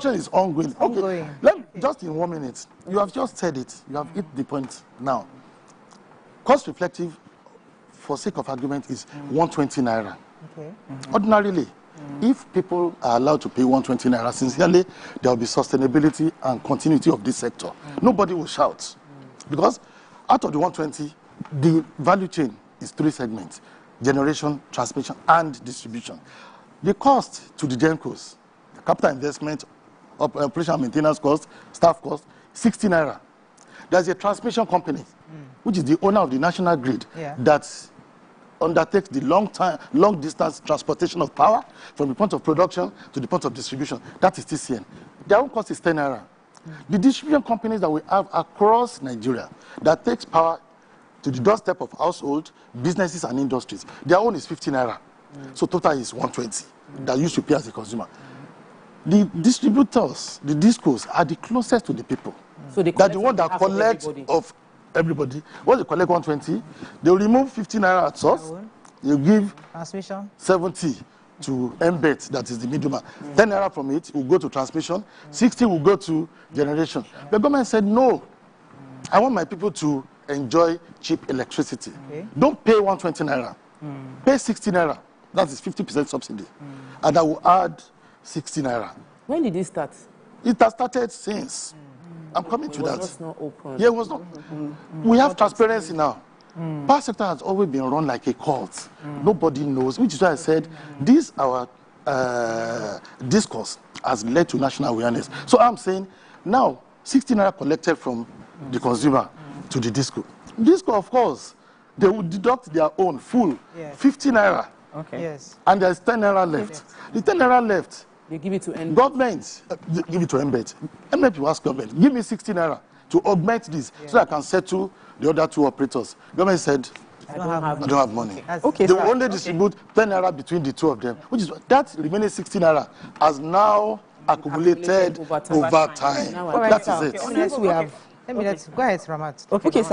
is ongoing. Okay. Just in 1 minute, you have just said it. You have hit the point now. Cost reflective, for sake of argument, is 120 naira. Okay. Ordinarily, if people are allowed to pay 120 naira sincerely, there will be sustainability and continuity of this sector. Nobody will shout. Because out of the 120, the value chain is 3 segments: generation, transmission, and distribution. The cost to the GENCOs, the capital investment, operation and maintenance cost, staff cost, 60 naira. There's a transmission company, which is the owner of the national grid, that undertakes the long distance transportation of power from the point of production to the point of distribution. That is TCN. Their own cost is 10 naira. The distribution companies that we have across Nigeria that takes power to the doorstep of household, businesses, and industries, their own is 50 naira. So total is 120 that you should pay as a consumer. The distributors, the discos, are the closest to the people. So they are the one that collect of everybody. Once they collect 120, they will remove 50 naira at source. You give transmission 70 to embed, that is the middleman. 10 naira from it will go to transmission, 60 will go to generation. The government said, no, I want my people to enjoy cheap electricity. Don't pay 120 naira. Pay 60 naira. That is 50% subsidy. And I will add 60 naira. When did it start? It has started since. I'm coming to that. It was not open. Yeah, it was not. We have transparency now. Power sector has always been run like a cult. Nobody knows, which is why I said this our discourse has led to national awareness. So I'm saying now 60 naira collected from the consumer to the disco. Disco, of course, they will deduct their own full 50 naira. Okay. Yes. And there's 10 naira left. The 10 naira left, they give it to embed. Government, give it to embed. Embed will ask government, give me 60 naira to augment this so I can settle the other 2 operators. Government said, I don't have money. Okay, they will only distribute 10 naira between the 2 of them, which is that remaining 60 naira has now accumulated over time. That is it. Let me go ahead, Ramat. Okay, sir.